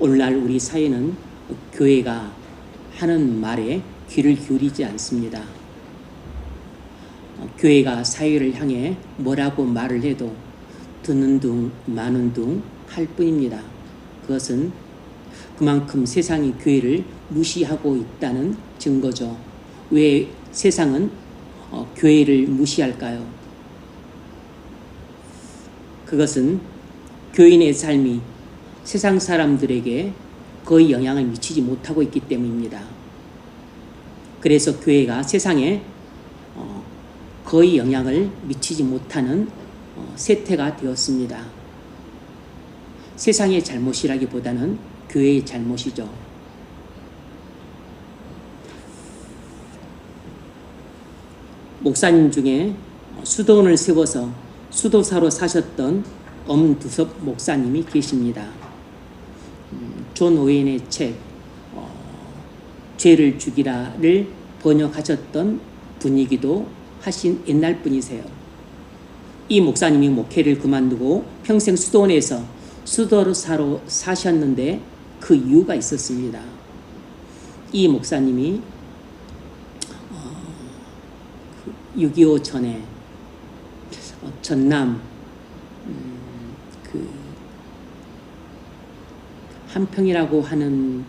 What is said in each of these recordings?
오늘날 우리 사회는 교회가 하는 말에 귀를 기울이지 않습니다. 교회가 사회를 향해 뭐라고 말을 해도 듣는 둥 마는 둥 할 뿐입니다. 그것은 그만큼 세상이 교회를 무시하고 있다는 증거죠. 왜 세상은 교회를 무시할까요? 그것은 교인의 삶이 세상 사람들에게 거의 영향을 미치지 못하고 있기 때문입니다. 그래서 교회가 세상에 거의 영향을 미치지 못하는 세태가 되었습니다. 세상의 잘못이라기보다는 교회의 잘못이죠. 목사님 중에 수도원을 세워서 수도사로 사셨던 엄두섭 목사님이 계십니다. 존 오웬의 책 죄를 죽이라를 번역하셨던 분이기도 하신 옛날 분이세요. 이 목사님이 목회를 그만두고 평생 수도원에서 수도사로 사셨는데 그 이유가 있었습니다. 이 목사님이 6.25 전에 전남 한평이라고 하는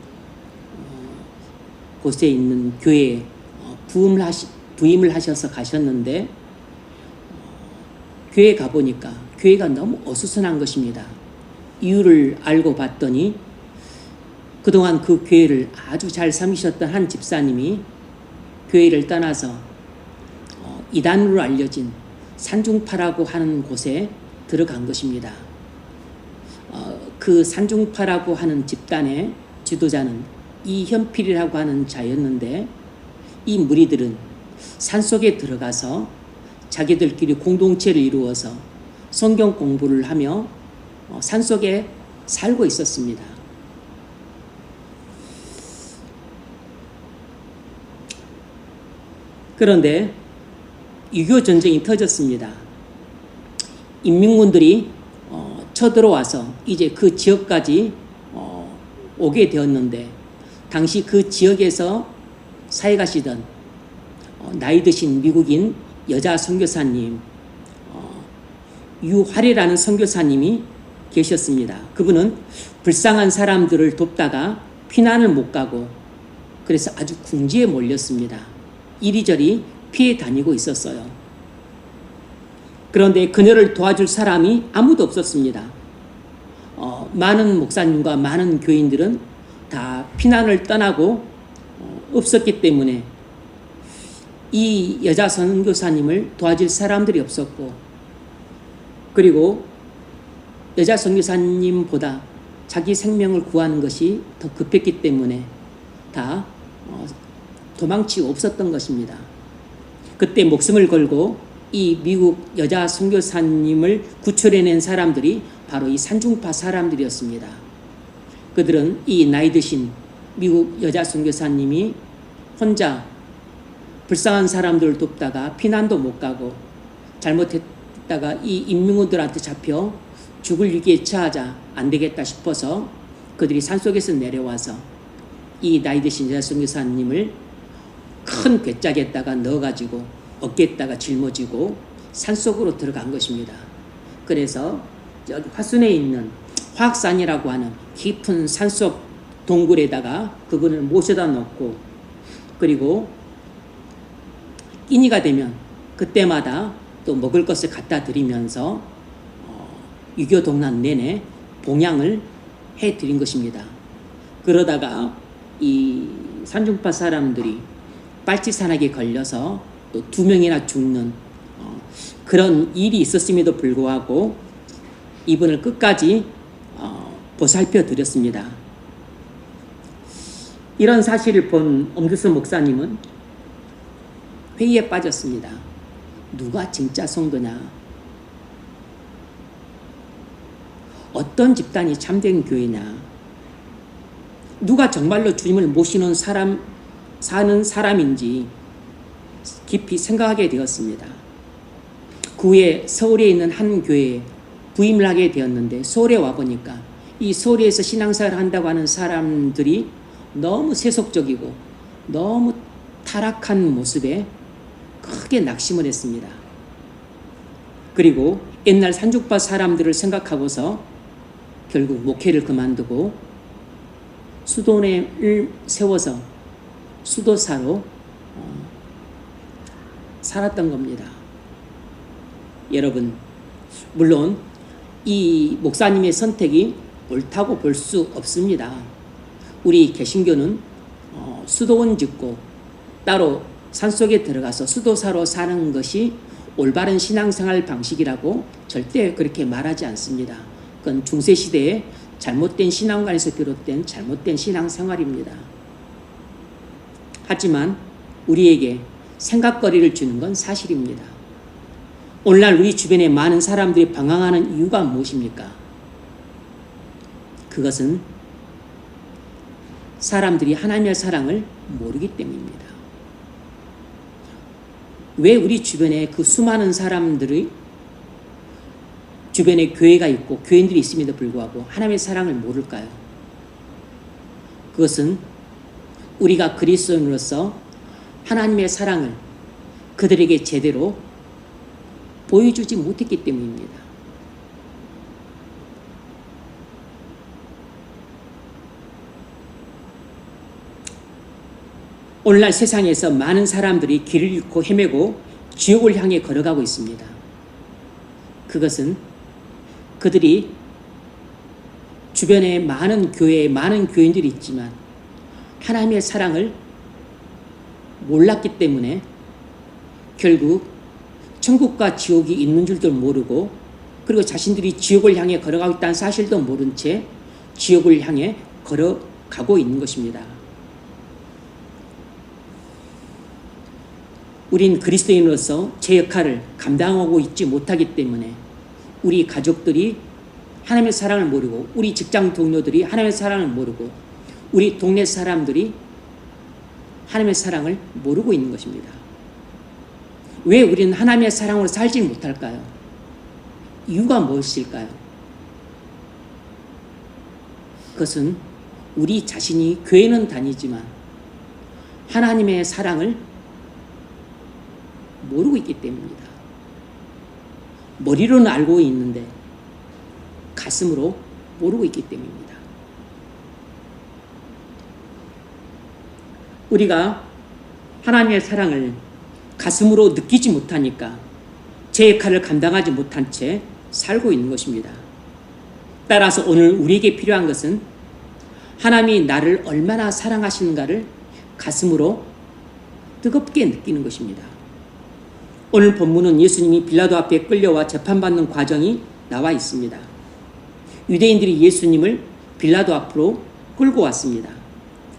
곳에 있는 교회에 부임을 하셔서 가셨는데 교회에 가보니까 교회가 너무 어수선한 것입니다. 이유를 알고 봤더니 그동안 그 교회를 아주 잘 섬기셨던 한 집사님이 교회를 떠나서 이단으로 알려진 산중파라고 하는 곳에 들어간 것입니다. 그 산중파라고 하는 집단의 지도자는 이현필이라고 하는 자였는데 이 무리들은 산속에 들어가서 자기들끼리 공동체를 이루어서 성경 공부를 하며 산속에 살고 있었습니다. 그런데 6.25 전쟁이 터졌습니다. 인민군들이 쳐들어와서 이제 그 지역까지 오게 되었는데 당시 그 지역에서 사역하시던 나이 드신 미국인 여자 선교사님 유화래라는 선교사님이 계셨습니다. 그분은 불쌍한 사람들을 돕다가 피난을 못 가고 그래서 아주 궁지에 몰렸습니다. 이리저리 피해 다니고 있었어요. 그런데 그녀를 도와줄 사람이 아무도 없었습니다. 많은 목사님과 많은 교인들은 다 피난을 떠나고 없었기 때문에 이 여자 선교사님을 도와줄 사람들이 없었고 그리고 여자 선교사님보다 자기 생명을 구하는 것이 더 급했기 때문에 다 도망치고 없었던 것입니다. 그때 목숨을 걸고 이 미국 여자 선교사님을 구출해낸 사람들이 바로 이 산중파 사람들이었습니다. 그들은 이 나이 드신 미국 여자 선교사님이 혼자 불쌍한 사람들을 돕다가 피난도 못 가고 잘못했다가 이 인민군들한테 잡혀 죽을 위기에 처하자 안 되겠다 싶어서 그들이 산속에서 내려와서 이 나이 드신 여자 선교사님을 큰 괴짝에다가 넣어가지고 어깨에다가 짊어지고 산속으로 들어간 것입니다. 그래서 여기 화순에 있는 화학산이라고 하는 깊은 산속 동굴에다가 그분을 모셔다 놓고 그리고 인이가 되면 그때마다 또 먹을 것을 갖다 드리면서 6.25 동란 내내 봉양을 해드린 것입니다. 그러다가 이 산중파 사람들이 빨치산하게 걸려서 또 2명이나 죽는 그런 일이 있었음에도 불구하고 이분을 끝까지 보살펴 드렸습니다. 이런 사실을 본 엄두섭 목사님은 회의에 빠졌습니다. 누가 진짜 성도냐? 어떤 집단이 참된 교회냐? 누가 정말로 주님을 모시는 사는 사람인지 깊이 생각하게 되었습니다. 그 후에 서울에 있는 한 교회에 부임을 하게 되었는데 서울에 와보니까 이 소리에서 신앙생활을 한다고 하는 사람들이 너무 세속적이고 너무 타락한 모습에 크게 낙심을 했습니다. 그리고 옛날 산죽파 사람들을 생각하고서 결국 목회를 그만두고 수도원을 세워서 수도사로 살았던 겁니다. 여러분, 물론 이 목사님의 선택이 옳다고 볼 수 없습니다. 우리 개신교는 수도원 짓고 따로 산속에 들어가서 수도사로 사는 것이 올바른 신앙생활 방식이라고 절대 그렇게 말하지 않습니다. 그건 중세시대에 잘못된 신앙관에서 비롯된 잘못된 신앙생활입니다. 하지만 우리에게 생각거리를 주는 건 사실입니다. 오늘날 우리 주변에 많은 사람들이 방황하는 이유가 무엇입니까? 그것은 사람들이 하나님의 사랑을 모르기 때문입니다. 왜 우리 주변에 그 수많은 사람들이 주변에 교회가 있고 교인들이 있음에도 불구하고 하나님의 사랑을 모를까요? 그것은 우리가 그리스도인으로서 하나님의 사랑을 그들에게 제대로 보여주지 못했기 때문입니다. 오늘날 세상에서 많은 사람들이 길을 잃고 헤매고 지옥을 향해 걸어가고 있습니다. 그것은 그들이 주변에 많은 교회에 많은 교인들이 있지만 하나님의 사랑을 몰랐기 때문에 결국 천국과 지옥이 있는 줄도 모르고 그리고 자신들이 지옥을 향해 걸어가고 있다는 사실도 모른 채 지옥을 향해 걸어가고 있는 것입니다. 우린 그리스도인으로서 제 역할을 감당하고 있지 못하기 때문에 우리 가족들이 하나님의 사랑을 모르고 우리 직장 동료들이 하나님의 사랑을 모르고 우리 동네 사람들이 하나님의 사랑을 모르고 있는 것입니다. 왜 우리는 하나님의 사랑으로 살지 못할까요? 이유가 무엇일까요? 그것은 우리 자신이 교회는 다니지만 하나님의 사랑을 모르고 있기 때문입니다. 머리로는 알고 있는데 가슴으로 모르고 있기 때문입니다. 우리가 하나님의 사랑을 가슴으로 느끼지 못하니까 제 역할을 감당하지 못한 채 살고 있는 것입니다. 따라서 오늘 우리에게 필요한 것은 하나님이 나를 얼마나 사랑하시는가를 가슴으로 뜨겁게 느끼는 것입니다. 오늘 본문은 예수님이 빌라도 앞에 끌려와 재판받는 과정이 나와 있습니다. 유대인들이 예수님을 빌라도 앞으로 끌고 왔습니다.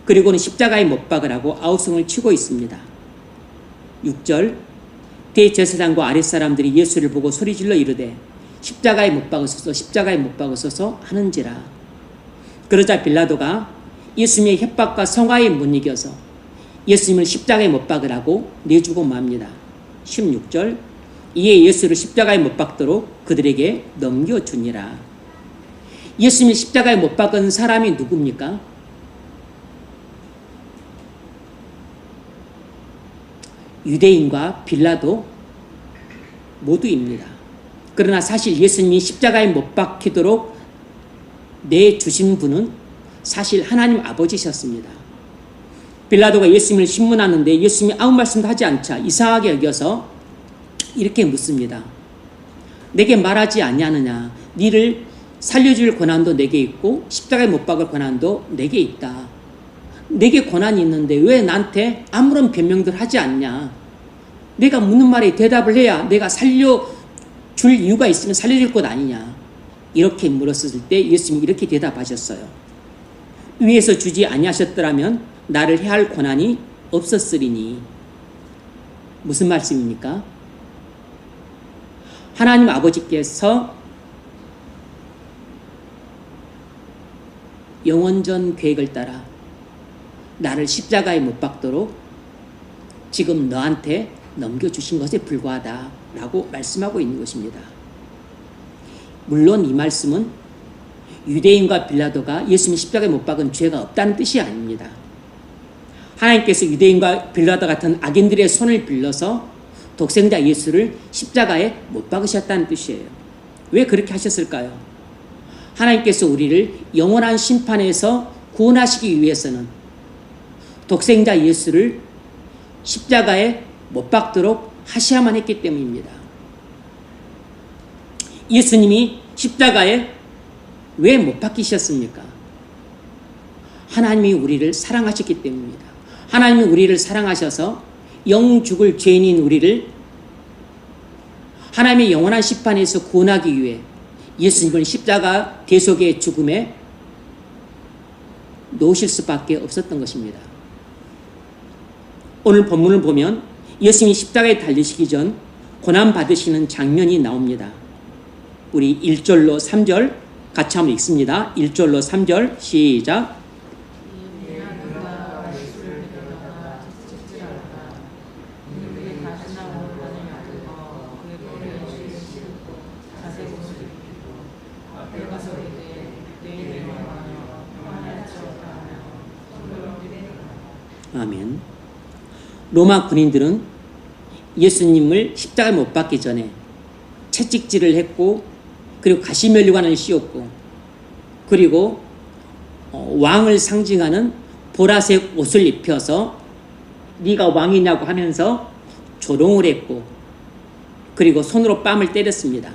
그리고는 십자가에 못 박으라고 아우성을 치고 있습니다. 6절 대제사장과 아랫사람들이 예수를 보고 소리질러 이르되 십자가에 못 박으소서 십자가에 못 박으소서 하는지라. 그러자 빌라도가 예수님의 협박과 성화에 못 이겨서 예수님을 십자가에 못 박으라고 내주고 맙니다. 16절 이에 예수를 십자가에 못 박도록 그들에게 넘겨주니라. 예수님을 십자가에 못 박은 사람이 누굽니까? 유대인과 빌라도 모두입니다. 그러나 사실 예수님이 십자가에 못 박히도록 내주신 분은 사실 하나님 아버지셨습니다. 빌라도가 예수님을 신문하는데 예수님이 아무 말씀도 하지 않자 이상하게 여겨서 이렇게 묻습니다. 내게 말하지 아니하느냐? 니를 살려줄 권한도 내게 있고 십자가에 못 박을 권한도 내게 있다. 내게 권한이 있는데 왜 나한테 아무런 변명들 하지 않냐? 내가 묻는 말에 대답을 해야 내가 살려줄 이유가 있으면 살려줄 것 아니냐? 이렇게 물었을 때 예수님이 이렇게 대답하셨어요. 위에서 주지 아니하셨더라면 나를 해할 권한이 없었으리니. 무슨 말씀입니까? 하나님 아버지께서 영원전 계획을 따라 나를 십자가에 못 박도록 지금 너한테 넘겨주신 것에 불과하다라고 말씀하고 있는 것입니다. 물론 이 말씀은 유대인과 빌라도가 예수님 십자가에 못 박은 죄가 없다는 뜻이 아닙니다. 하나님께서 유대인과 빌라도 같은 악인들의 손을 빌려서 독생자 예수를 십자가에 못 박으셨다는 뜻이에요. 왜 그렇게 하셨을까요? 하나님께서 우리를 영원한 심판에서 구원하시기 위해서는 독생자 예수를 십자가에 못 박도록 하셔야만 했기 때문입니다. 예수님이 십자가에 왜 못 박히셨습니까? 하나님이 우리를 사랑하셨기 때문입니다. 하나님이 우리를 사랑하셔서 영 죽을 죄인인 우리를 하나님의 영원한 심판에서 구원하기 위해 예수님을 십자가 대속의 죽음에 놓으실 수밖에 없었던 것입니다. 오늘 본문을 보면 예수님이 십자가에 달리시기 전 고난 받으시는 장면이 나옵니다. 우리 1절로 3절 같이 한번 읽습니다. 1절로 3절 시작. 아멘. 로마 군인들은 예수님을 십자가에 못 박기 전에 채찍질을 했고, 그리고 가시면류관을 씌웠고, 그리고 왕을 상징하는 보라색 옷을 입혀서 네가 왕이냐고 하면서 조롱을 했고, 그리고 손으로 뺨을 때렸습니다.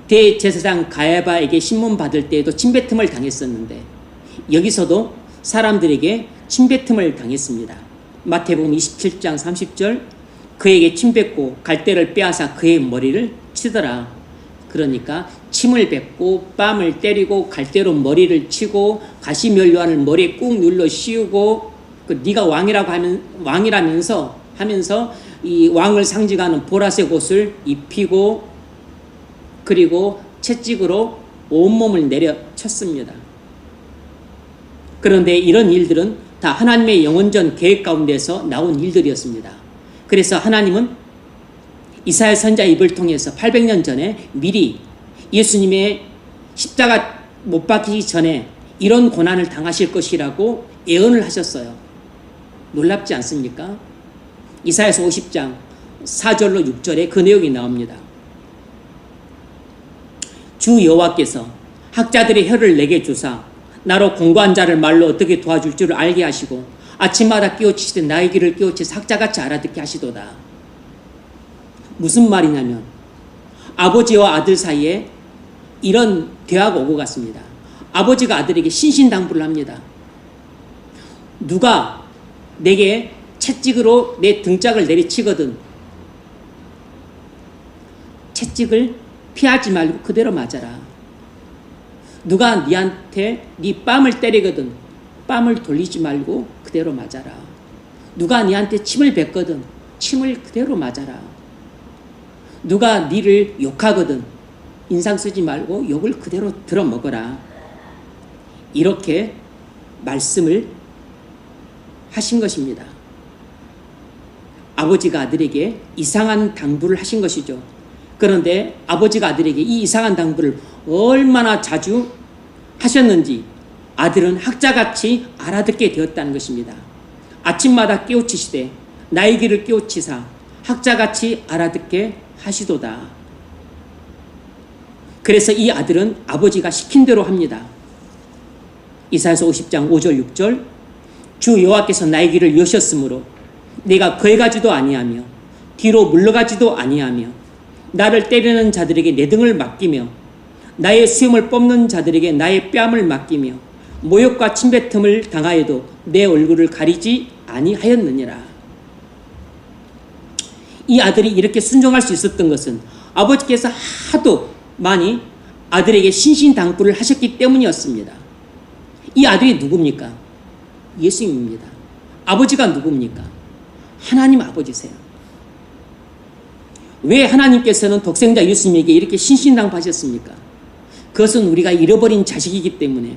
대제사장 가야바에게 신문 받을 때에도 침뱉음을 당했었는데 여기서도 사람들에게 침뱉음을 당했습니다. 마태복음 27장 30절 그에게 침뱉고 갈대를 빼앗아 그의 머리를 치더라. 그러니까 침을 뱉고 뺨을 때리고 갈대로 머리를 치고 가시면류관을 머리에 꾹 눌러 씌우고 네가 왕이라면서 하면서 이 왕을 상징하는 보라색 옷을 입히고, 그리고 채찍으로 온몸을 내려쳤습니다. 그런데 이런 일들은 다 하나님의 영원전 계획 가운데서 나온 일들이었습니다. 그래서 하나님은 이사야 선지자 입을 통해서 800년 전에 미리 예수님의 십자가 못 박히기 전에 이런 고난을 당하실 것이라고 예언을 하셨어요. 놀랍지 않습니까? 이사야서 50장 4절로 6절에 그 내용이 나옵니다. 주 여호와께서 학자들의 혀를 내게 주사 나로 공고한 자를 말로 어떻게 도와줄 줄을 알게 하시고 아침마다 깨우치시되 나의 길을 깨우치사 학자같이 알아듣게 하시도다. 무슨 말이냐면 아버지와 아들 사이에 이런 대화가 오고 갔습니다. 아버지가 아들에게 신신당부를 합니다. 누가 내게 채찍으로 내 등짝을 내리치거든 채찍을 피하지 말고 그대로 맞아라. 누가 네한테 네 뺨을 때리거든 뺨을 돌리지 말고 그대로 맞아라. 누가 네한테 침을 뱉거든 침을 그대로 맞아라. 누가 네를 욕하거든 인상 쓰지 말고 욕을 그대로 들어먹어라. 이렇게 말씀을 하신 것입니다. 아버지가 아들에게 이상한 당부를 하신 것이죠. 그런데 아버지가 아들에게 이 이상한 당부를 얼마나 자주 하셨는지 아들은 학자같이 알아듣게 되었다는 것입니다. 아침마다 깨우치시되 나의 길을 깨우치사 학자같이 알아듣게 하시도다. 그래서 이 아들은 아버지가 시킨 대로 합니다. 이사야서 50장 5절 6절 주 여호와께서 나의 길을 여셨으므로 내가 거해가지도 아니하며 뒤로 물러가지도 아니하며 나를 때리는 자들에게 내 등을 맡기며 나의 수염을 뽑는 자들에게 나의 뺨을 맡기며 모욕과 침뱉음을 당하여도 내 얼굴을 가리지 아니하였느니라. 이 아들이 이렇게 순종할 수 있었던 것은 아버지께서 하도 많이 아들에게 신신당부를 하셨기 때문이었습니다. 이 아들이 누굽니까? 예수님입니다. 아버지가 누굽니까? 하나님 아버지세요. 왜 하나님께서는 독생자 예수님에게 이렇게 신신당부하셨습니까? 그것은 우리가 잃어버린 자식이기 때문에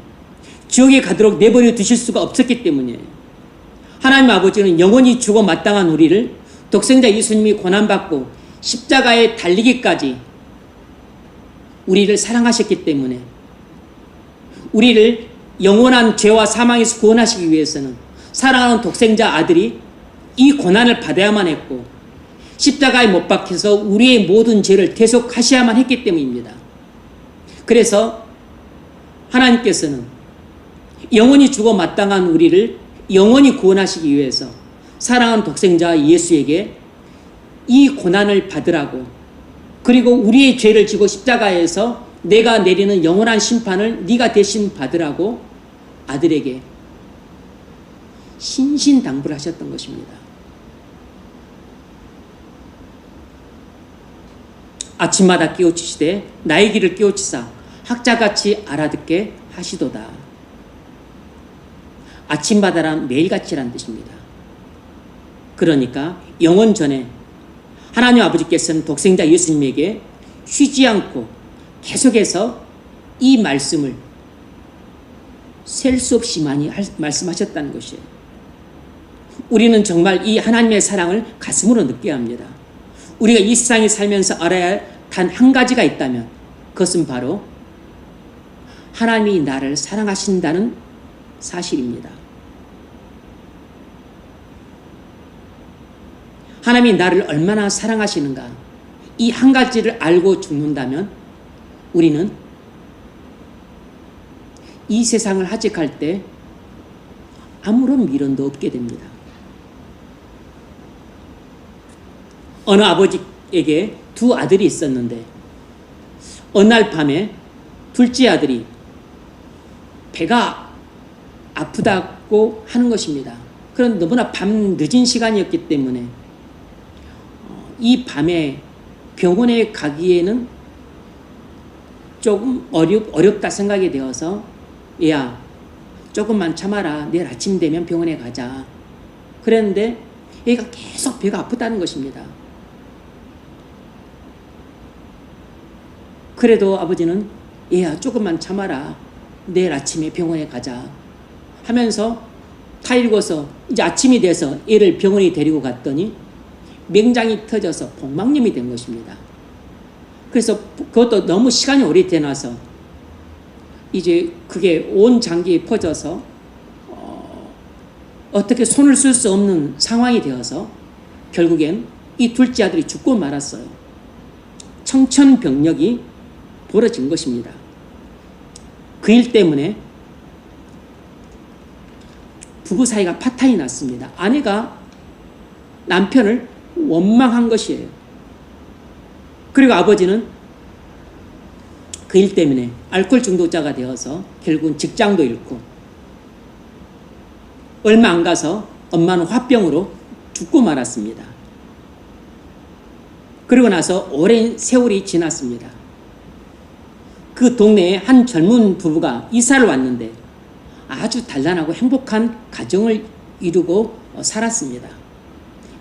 지옥에 가도록 내버려 두실 수가 없었기 때문이에요. 하나님 아버지는 영원히 죽어 마땅한 우리를 독생자 예수님이 고난받고 십자가에 달리기까지 우리를 사랑하셨기 때문에 우리를 영원한 죄와 사망에서 구원하시기 위해서는 사랑하는 독생자 아들이 이 고난을 받아야만 했고 십자가에 못 박혀서 우리의 모든 죄를 대속하셔야만 했기 때문입니다. 그래서 하나님께서는 영원히 죽어 마땅한 우리를 영원히 구원하시기 위해서 사랑하는 독생자 예수에게 이 고난을 받으라고, 그리고 우리의 죄를 지고 십자가에서 내가 내리는 영원한 심판을 네가 대신 받으라고 아들에게 신신당부를 하셨던 것입니다. 아침마다 깨우치시되 나의 길을 깨우치사 학자같이 알아듣게 하시도다. 아침마다란 매일같이란 뜻입니다. 그러니까 영원 전에 하나님 아버지께서는 독생자 예수님에게 쉬지 않고 계속해서 이 말씀을 셀 수 없이 많이 말씀하셨다는 것이에요. 우리는 정말 이 하나님의 사랑을 가슴으로 느껴야 합니다. 우리가 이 세상에 살면서 알아야 할 단 한 가지가 있다면 그것은 바로 하나님이 나를 사랑하신다는 사실입니다. 하나님이 나를 얼마나 사랑하시는가, 이 한 가지를 알고 죽는다면 우리는 이 세상을 하직할 때 아무런 미련도 없게 됩니다. 어느 아버지에게 두 아들이 있었는데 어느 날 밤에 둘째 아들이 배가 아프다고 하는 것입니다. 그런 너무나 밤 늦은 시간이었기 때문에 이 밤에 병원에 가기에는 조금 어렵다 생각이 되어서 얘야 조금만 참아라, 내일 아침 되면 병원에 가자. 그랬는데 얘가 계속 배가 아프다는 것입니다. 그래도 아버지는 얘야 조금만 참아라, 내일 아침에 병원에 가자 하면서 타일궈서 이제 아침이 돼서 얘를 병원에 데리고 갔더니 맹장이 터져서 복막염이 된 것입니다. 그래서 그것도 너무 시간이 오래 지나서 이제 그게 온 장기에 퍼져서 어떻게 손을 쓸 수 없는 상황이 되어서 결국엔 이 둘째 아들이 죽고 말았어요. 청천벽력이 벌어진 것입니다. 그 일 때문에 부부 사이가 파탄이 났습니다. 아내가 남편을 원망한 것이에요. 그리고 아버지는 그 일 때문에 알코올 중독자가 되어서 결국은 직장도 잃고 얼마 안 가서 엄마는 화병으로 죽고 말았습니다. 그리고 나서 오랜 세월이 지났습니다. 그 동네에 한 젊은 부부가 이사를 왔는데 아주 단란하고 행복한 가정을 이루고 살았습니다.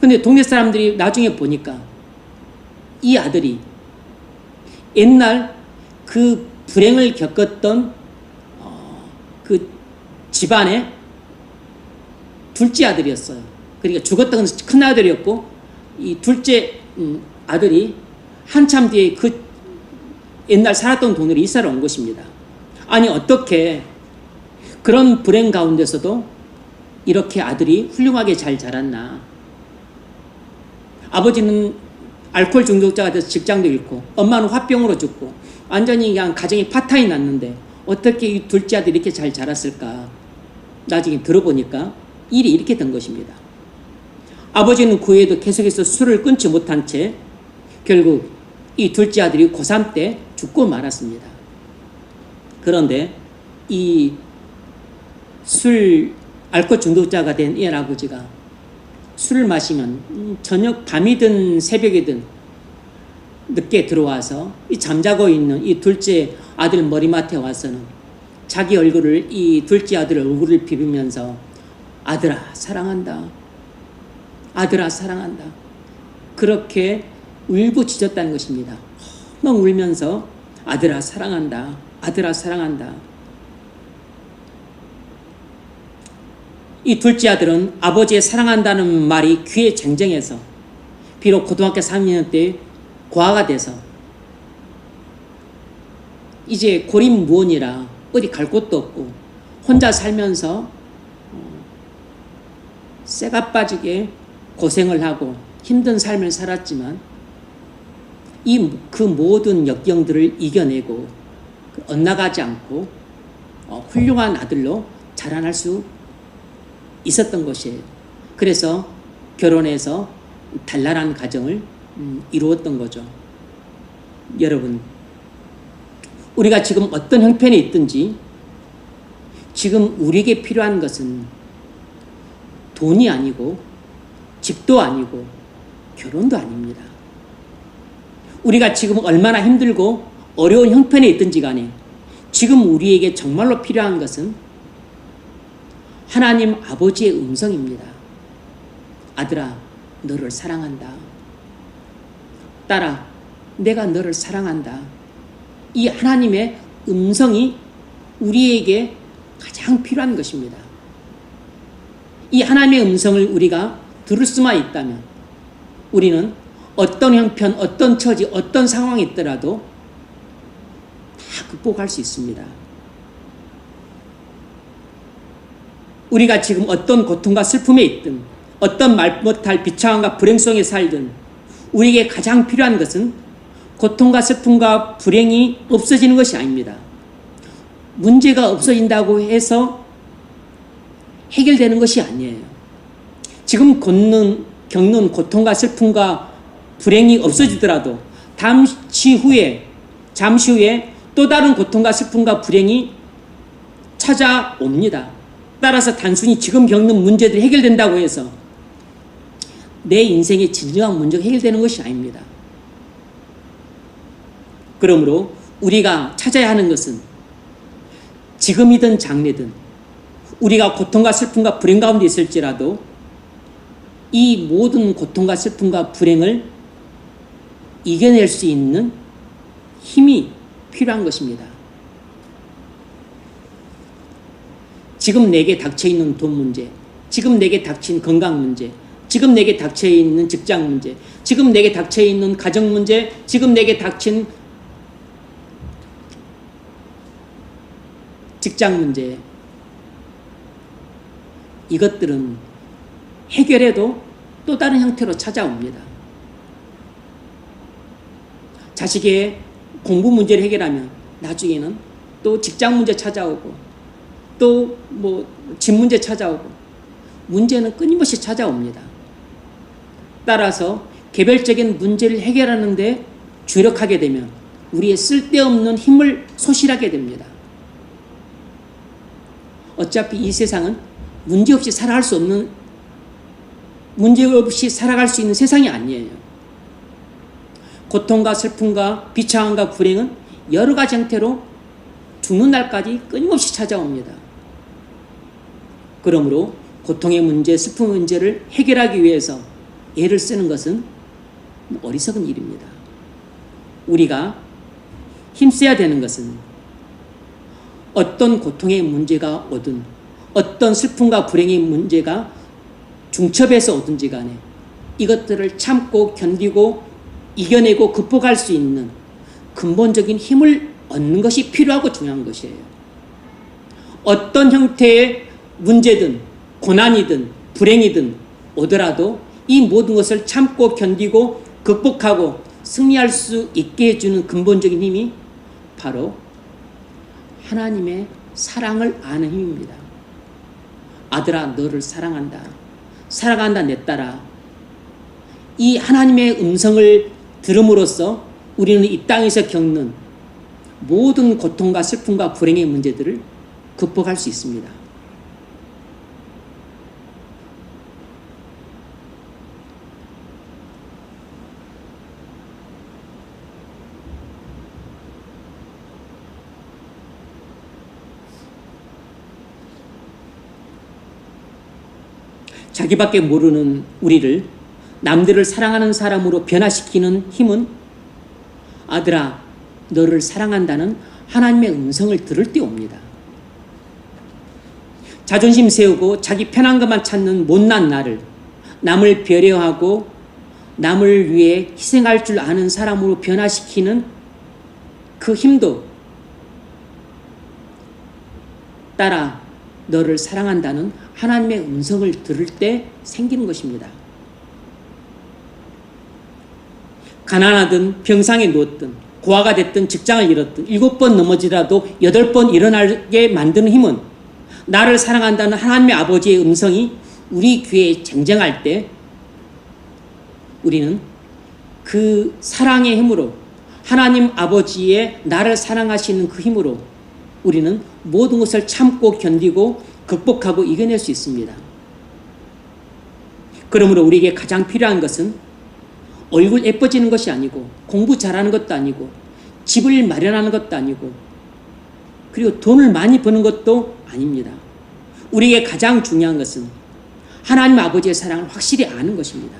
근데 동네 사람들이 나중에 보니까 이 아들이 옛날 그 불행을 겪었던 그 집안의 둘째 아들이었어요. 그러니까 죽었던 큰 아들이었고 이 둘째 아들이 한참 뒤에 그 옛날 살았던 동네로 이사를 온 것입니다. 아니 어떻게 그런 불행 가운데서도 이렇게 아들이 훌륭하게 잘 자랐나. 아버지는 알코올 중독자가 돼서 직장도 잃고 엄마는 화병으로 죽고 완전히 그냥 가정이 파탄이 났는데 어떻게 이 둘째 아들이 이렇게 잘 자랐을까. 나중에 들어보니까 일이 이렇게 된 것입니다. 아버지는 그 후에도 계속해서 술을 끊지 못한 채 결국 이 둘째 아들이 고3 때 죽고 말았습니다. 그런데 이 알코올 중독자가 된 이 아버지가 술을 마시면 저녁 밤이든 새벽이든 늦게 들어와서 이 잠자고 있는 이 둘째 아들 머리맡에 와서는 자기 얼굴을 이 둘째 아들 얼굴을 비비면서 아들아 사랑한다, 아들아 사랑한다 그렇게 울부짖었다는 것입니다. 너무 울면서 아들아 사랑한다, 아들아 사랑한다. 이 둘째 아들은 아버지의 사랑한다는 말이 귀에 쟁쟁해서 비록 고등학교 3학년 때 고아가 돼서 이제 고립무원이라 어디 갈 곳도 없고 혼자 살면서 쇠가 빠지게 고생을 하고 힘든 삶을 살았지만 그 모든 역경들을 이겨내고 엇나가지 않고 훌륭한 아들로 자라날 수 있었던 것이에요. 그래서 결혼해서 단란한 가정을 이루었던 거죠. 여러분, 우리가 지금 어떤 형편에 있든지 지금 우리에게 필요한 것은 돈이 아니고 집도 아니고 결혼도 아닙니다. 우리가 지금 얼마나 힘들고 어려운 형편에 있든지 간에 지금 우리에게 정말로 필요한 것은 하나님 아버지의 음성입니다. 아들아, 너를 사랑한다. 딸아, 내가 너를 사랑한다. 이 하나님의 음성이 우리에게 가장 필요한 것입니다. 이 하나님의 음성을 우리가 들을 수만 있다면 우리는 어떤 형편, 어떤 처지, 어떤 상황이 있더라도 다 극복할 수 있습니다. 우리가 지금 어떤 고통과 슬픔에 있든 어떤 말 못할 비참함과 불행 속에 살든 우리에게 가장 필요한 것은 고통과 슬픔과 불행이 없어지는 것이 아닙니다. 문제가 없어진다고 해서 해결되는 것이 아니에요. 지금 겪는 고통과 슬픔과 불행이 없어지더라도 잠시 후에 또 다른 고통과 슬픔과 불행이 찾아옵니다. 따라서 단순히 지금 겪는 문제들이 해결된다고 해서 내 인생의 진정한 문제가 해결되는 것이 아닙니다. 그러므로 우리가 찾아야 하는 것은 지금이든 장래든 우리가 고통과 슬픔과 불행 가운데 있을지라도 이 모든 고통과 슬픔과 불행을 이겨낼 수 있는 힘이 필요한 것입니다. 지금 내게 닥쳐있는 돈 문제, 지금 내게 닥친 건강 문제, 지금 내게 닥쳐있는 직장 문제, 지금 내게 닥쳐있는 가정 문제, 지금 내게 닥친 직장 문제, 이것들은 해결해도 또 다른 형태로 찾아옵니다. 자식의 공부 문제를 해결하면 나중에는 또 직장 문제 찾아오고 또 집 문제 찾아오고 문제는 끊임없이 찾아옵니다. 따라서 개별적인 문제를 해결하는 데 주력하게 되면 우리의 쓸데없는 힘을 소실하게 됩니다. 어차피 이 세상은 문제 없이 살아갈 수 있는 세상이 아니에요. 고통과 슬픔과 비참함과 불행은 여러 가지 형태로 죽는 날까지 끊임없이 찾아옵니다. 그러므로 고통의 문제, 슬픔의 문제를 해결하기 위해서 애를 쓰는 것은 어리석은 일입니다. 우리가 힘써야 되는 것은 어떤 고통의 문제가 오든 어떤 슬픔과 불행의 문제가 중첩해서 오든지 간에 이것들을 참고 견디고 이겨내고 극복할 수 있는 근본적인 힘을 얻는 것이 필요하고 중요한 것이에요. 어떤 형태의 문제든 고난이든 불행이든 오더라도 이 모든 것을 참고 견디고 극복하고 승리할 수 있게 해주는 근본적인 힘이 바로 하나님의 사랑을 아는 힘입니다. 아들아, 너를 사랑한다. 사랑한다, 내 딸아. 이 하나님의 음성을 들음으로써 우리는 이 땅에서 겪는 모든 고통과 슬픔과 불행의 문제들을 극복할 수 있습니다. 자기밖에 모르는 우리를 남들을 사랑하는 사람으로 변화시키는 힘은 아들아, 너를 사랑한다는 하나님의 음성을 들을 때 옵니다. 자존심 세우고 자기 편한 것만 찾는 못난 나를 남을 배려하고 남을 위해 희생할 줄 아는 사람으로 변화시키는 그 힘도 딸아 너를 사랑한다는 하나님의 음성을 들을 때 생기는 것입니다. 가난하든 병상에 누웠든 고아가 됐든 직장을 잃었든 7번 넘어지라도 8번 일어나게 만드는 힘은 나를 사랑한다는 하나님의 아버지의 음성이 우리 귀에 쟁쟁할 때 우리는 그 사랑의 힘으로 하나님 아버지의 나를 사랑하시는 그 힘으로 우리는 모든 것을 참고 견디고 극복하고 이겨낼 수 있습니다. 그러므로 우리에게 가장 필요한 것은 얼굴 예뻐지는 것이 아니고 공부 잘하는 것도 아니고 집을 마련하는 것도 아니고 그리고 돈을 많이 버는 것도 아닙니다. 우리에게 가장 중요한 것은 하나님 아버지의 사랑을 확실히 아는 것입니다.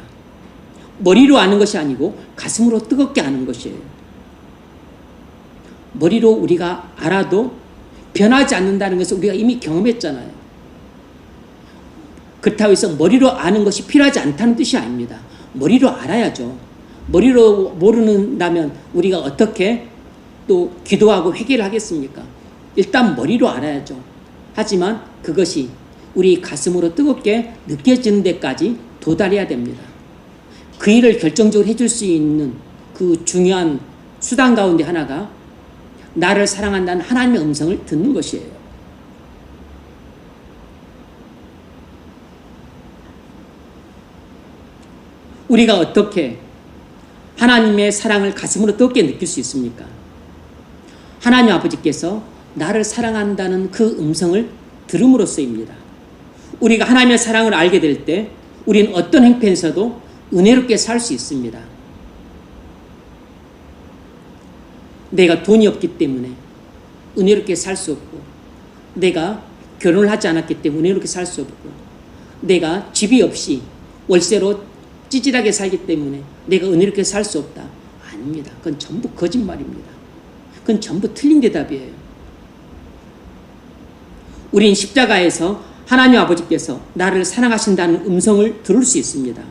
머리로 아는 것이 아니고 가슴으로 뜨겁게 아는 것이에요. 머리로 우리가 알아도 변하지 않는다는 것을 우리가 이미 경험했잖아요. 그렇다고 해서 머리로 아는 것이 필요하지 않다는 뜻이 아닙니다. 머리로 알아야죠. 머리로 모르는다면 우리가 어떻게 또 기도하고 회개를 하겠습니까? 일단 머리로 알아야죠. 하지만 그것이 우리 가슴으로 뜨겁게 느껴지는 데까지 도달해야 됩니다. 그 일을 결정적으로 해줄 수 있는 그 중요한 수단 가운데 하나가 나를 사랑한다는 하나님의 음성을 듣는 것이에요. 우리가 어떻게 하나님의 사랑을 가슴으로 뜨겁게 느낄 수 있습니까? 하나님 아버지께서 나를 사랑한다는 그 음성을 들음으로써입니다. 우리가 하나님의 사랑을 알게 될 때 우리는 어떤 형편에서도 은혜롭게 살 수 있습니다. 내가 돈이 없기 때문에 은혜롭게 살 수 없고, 내가 결혼을 하지 않았기 때문에 은혜롭게 살 수 없고, 내가 집이 없이 월세로 찌질하게 살기 때문에 내가 은혜롭게 살 수 없다. 아닙니다. 그건 전부 거짓말입니다. 그건 전부 틀린 대답이에요. 우린 십자가에서 하나님 아버지께서 나를 사랑하신다는 음성을 들을 수 있습니다.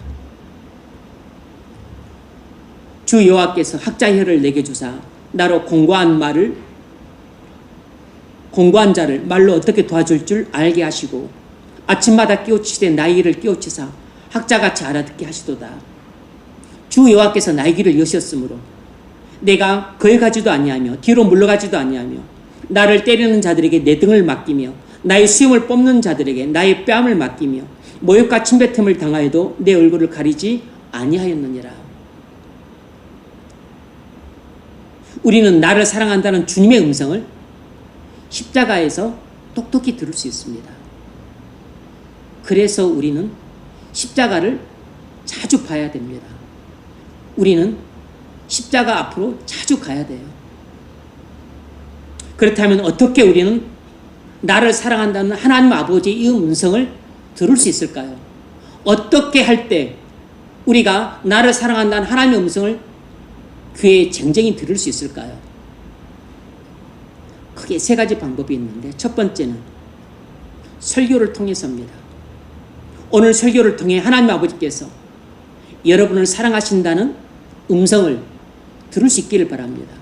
주 여호와께서 학자의 혀를 내게 주사 나로 공고한 자를 말로 어떻게 도와줄 줄 알게 하시고 아침마다 깨우치되 나의 귀를 깨우치사 학자같이 알아듣게 하시도다. 주 여호와께서 나의 귀를 여셨으므로 내가 거역하지도 아니하며 뒤로 물러가지도 아니하며 나를 때리는 자들에게 내 등을 맡기며 나의 수염을 뽑는 자들에게 나의 뺨을 맡기며 모욕과 침뱉음을 당하여도 내 얼굴을 가리지 아니하였느니라. 우리는 나를 사랑한다는 주님의 음성을 십자가에서 똑똑히 들을 수 있습니다. 그래서 우리는 십자가를 자주 봐야 됩니다. 우리는 십자가 앞으로 자주 가야 돼요. 그렇다면 어떻게 우리는 나를 사랑한다는 하나님 아버지의 이 음성을 들을 수 있을까요? 어떻게 할 때 우리가 나를 사랑한다는 하나님의 음성을 귀에 쟁쟁이 들을 수 있을까요? 크게 3가지 방법이 있는데, 첫 번째는 설교를 통해서입니다. 오늘 설교를 통해 하나님 아버지께서 여러분을 사랑하신다는 음성을 들을 수 있기를 바랍니다.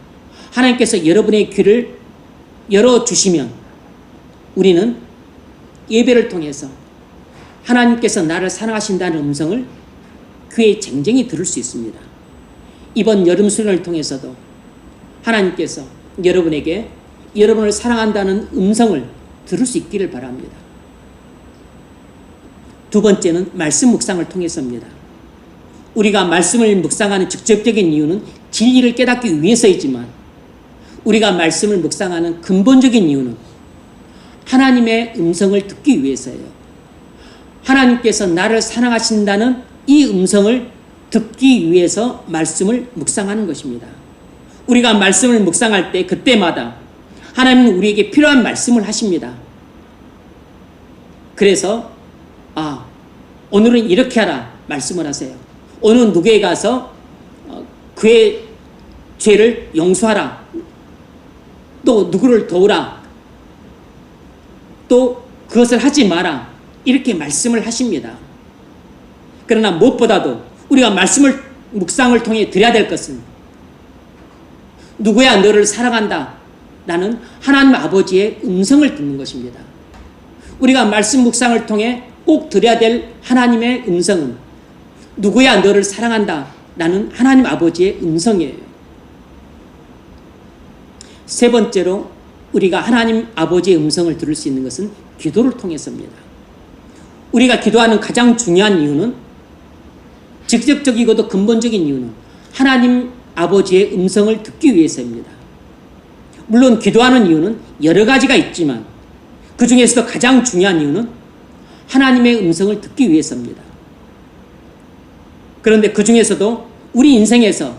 하나님께서 여러분의 귀를 열어주시면 우리는 예배를 통해서 하나님께서 나를 사랑하신다는 음성을 귀에 쟁쟁이 들을 수 있습니다. 이번 여름 수련을 통해서도 하나님께서 여러분에게 여러분을 사랑한다는 음성을 들을 수 있기를 바랍니다. 두 번째는 말씀 묵상을 통해서입니다. 우리가 말씀을 묵상하는 직접적인 이유는 진리를 깨닫기 위해서이지만 우리가 말씀을 묵상하는 근본적인 이유는 하나님의 음성을 듣기 위해서예요. 하나님께서 나를 사랑하신다는 이 음성을 듣기 위해서 말씀을 묵상하는 것입니다. 우리가 말씀을 묵상할 때 그때마다 하나님은 우리에게 필요한 말씀을 하십니다. 그래서 오늘은 이렇게 하라 말씀을 하세요. 오늘 누구에 가서 그의 죄를 용서하라. 또 누구를 도우라. 또 그것을 하지 마라. 이렇게 말씀을 하십니다. 그러나 무엇보다도 우리가 말씀을 묵상을 통해 드려야 될 것은 누구야 너를 사랑한다. 라는 하나님 아버지의 음성을 듣는 것입니다. 우리가 말씀 묵상을 통해 꼭 들어야 될 하나님의 음성은 누구야 너를 사랑한다 라는 하나님 아버지의 음성이에요. 세 번째로 우리가 하나님 아버지의 음성을 들을 수 있는 것은 기도를 통해서입니다. 우리가 기도하는 가장 중요한 이유는, 직접적이고도 근본적인 이유는 하나님 아버지의 음성을 듣기 위해서입니다. 물론 기도하는 이유는 여러 가지가 있지만 그 중에서도 가장 중요한 이유는 하나님의 음성을 듣기 위해서입니다. 그런데 그 중에서도 우리 인생에서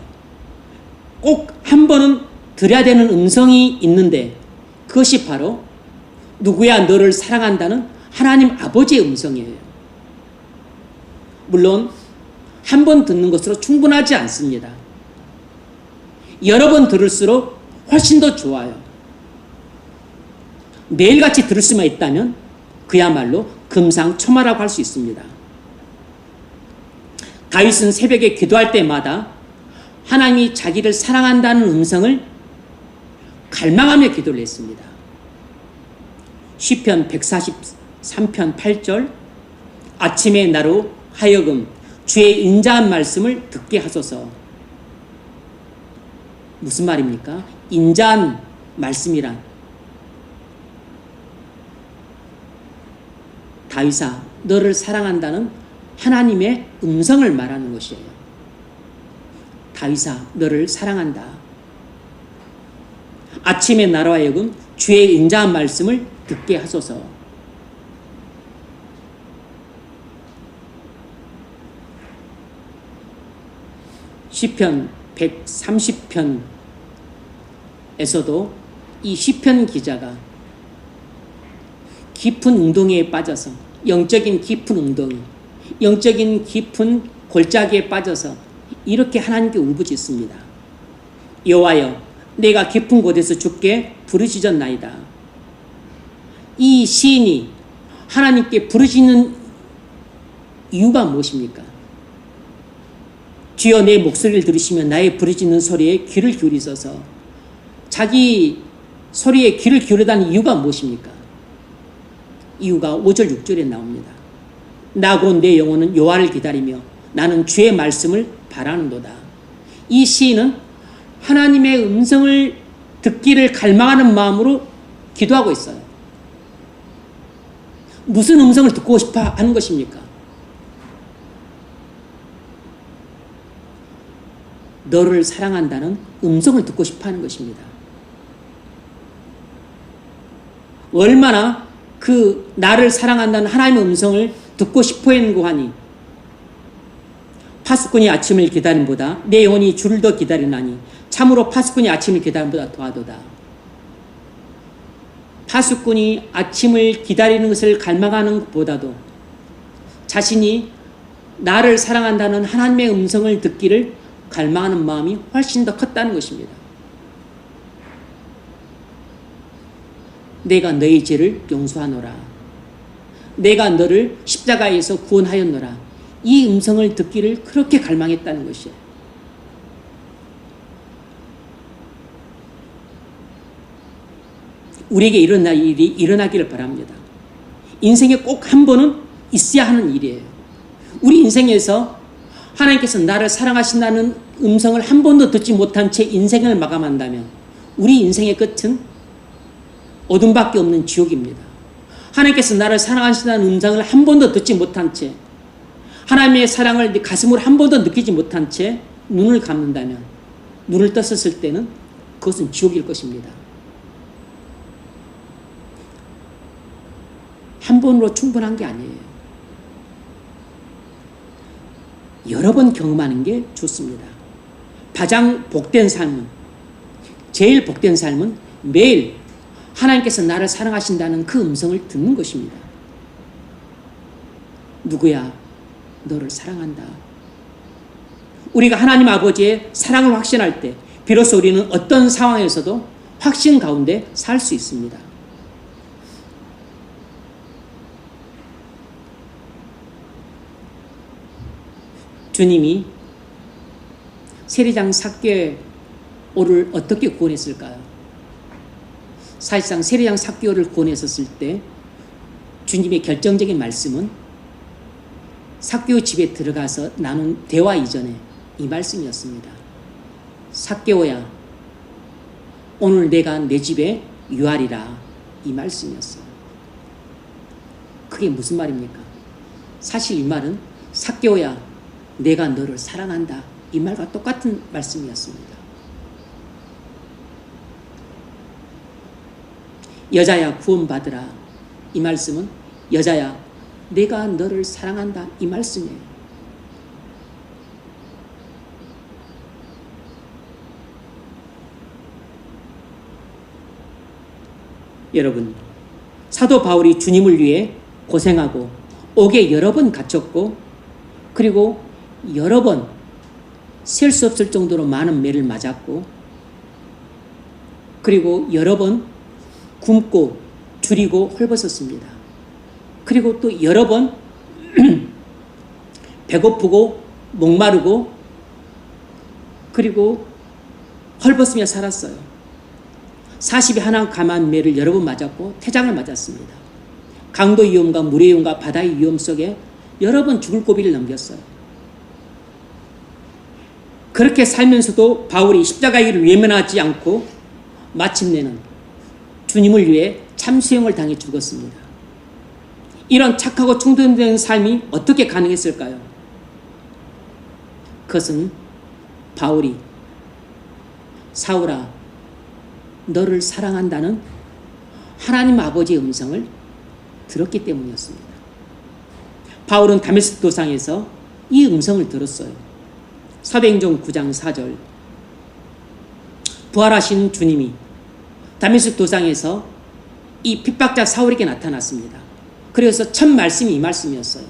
꼭 한 번은 들어야 되는 음성이 있는데, 그것이 바로 누구야 너를 사랑한다는 하나님 아버지의 음성이에요. 물론 한 번 듣는 것으로 충분하지 않습니다. 여러 번 들을수록 훨씬 더 좋아요. 매일같이 들을 수만 있다면 그야말로 금상첨화라고 할 수 있습니다. 다윗은 새벽에 기도할 때마다 하나님이 자기를 사랑한다는 음성을 갈망하며 기도를 했습니다. 시편 143편 8절, 아침에 나로 하여금 주의 인자한 말씀을 듣게 하소서. 무슨 말입니까? 인자한 말씀이란, 다윗아 너를 사랑한다는 하나님의 음성을 말하는 것이에요. 다윗아 너를 사랑한다. 아침에 나로 하여금 주의 인자한 말씀을 듣게 하소서. 시편 130편에서도 이 시편 기자가 깊은 웅덩이에 빠져서, 영적인 깊은 웅덩이, 영적인 깊은 골짜기에 빠져서 이렇게 하나님께 울부짖습니다. 여호와여 내가 깊은 곳에서 주께 부르짖었나이다. 이 시인이 하나님께 부르짖는 이유가 무엇입니까? 주여 내 목소리를 들으시면 나의 부르짖는 소리에 귀를 기울이소서. 자기 소리에 귀를 기울이다는 이유가 무엇입니까? 이유가 5절 6절에 나옵니다. 나고 내 영혼은 여호와를 기다리며 나는 주의 말씀을 바라는도다. 이 시인은 하나님의 음성을 듣기를 갈망하는 마음으로 기도하고 있어요. 무슨 음성을 듣고 싶어 하는 것입니까? 너를 사랑한다는 음성을 듣고 싶어 하는 것입니다. 얼마나 그 나를 사랑한다는 하나님의 음성을 듣고 싶어 했는고 하니, 파수꾼이 아침을 기다림보다 내 영혼이 주를 더 기다리나니 참으로 파수꾼이 아침을 기다림보다 더하도다. 파수꾼이 아침을 기다리는 것을 갈망하는 것보다도 자신이 나를 사랑한다는 하나님의 음성을 듣기를 갈망하는 마음이 훨씬 더 컸다는 것입니다. 내가 너의 죄를 용서하노라. 내가 너를 십자가에서 구원하였노라. 이 음성을 듣기를 그렇게 갈망했다는 것이에요. 우리에게 이런 일이 일어나기를 바랍니다. 인생에 꼭 한 번은 있어야 하는 일이에요. 우리 인생에서 하나님께서 나를 사랑하신다는 음성을 한 번도 듣지 못한 채 인생을 마감한다면 우리 인생의 끝은 어둠밖에 없는 지옥입니다. 하나님께서 나를 사랑하신다는 음성을 한 번도 듣지 못한 채, 하나님의 사랑을 네 가슴으로 한 번도 느끼지 못한 채 눈을 감는다면, 눈을 떴었을 때는 그것은 지옥일 것입니다. 한 번으로 충분한 게 아니에요. 여러 번 경험하는 게 좋습니다. 가장 복된 삶은, 제일 복된 삶은 매일 하나님께서 나를 사랑하신다는 그 음성을 듣는 것입니다. 누구야 너를 사랑한다. 우리가 하나님 아버지의 사랑을 확신할 때 비로소 우리는 어떤 상황에서도 확신 가운데 살 수 있습니다. 주님이 세리장 삭개오를 어떻게 구원했을까요? 사실상 세리장 삭개오를 구원했었을 때 주님의 결정적인 말씀은 삭개오 집에 들어가서 나눈 대화 이전에 이 말씀이었습니다. 삭개오야, 오늘 내가 내 집에 유하리라, 이 말씀이었어요. 그게 무슨 말입니까? 사실 이 말은 삭개오야, 내가 너를 사랑한다, 이 말과 똑같은 말씀이었습니다. 여자야 구원받으라, 이 말씀은 여자야 내가 너를 사랑한다, 이 말씀이에요. 여러분, 사도 바울이 주님을 위해 고생하고 옥에 여러 번 갇혔고 그리고 여러 번 셀 수 없을 정도로 많은 매를 맞았고 그리고 여러 번 굶고 줄이고 헐벗었습니다. 그리고 또 여러 번 배고프고 목마르고 그리고 헐벗으며 살았어요. 40이 하나 감한 매를 여러 번 맞았고 태장을 맞았습니다. 강도 위험과 물의 위험과 바다의 위험 속에 여러 번 죽을 고비를 넘겼어요. 그렇게 살면서도 바울이 십자가의 길을 외면하지 않고 마침내는 주님을 위해 참수형을 당해 죽었습니다. 이런 착하고 충성된 삶이 어떻게 가능했을까요? 그것은 바울이 사울아 너를 사랑한다는 하나님 아버지의 음성을 들었기 때문이었습니다. 바울은 다메섹 도상에서 이 음성을 들었어요. 사도행전 9장 4절, 부활하신 주님이 다메섹 도상에서 이 핍박자 사울에게 나타났습니다. 그래서 첫 말씀이 이 말씀이었어요.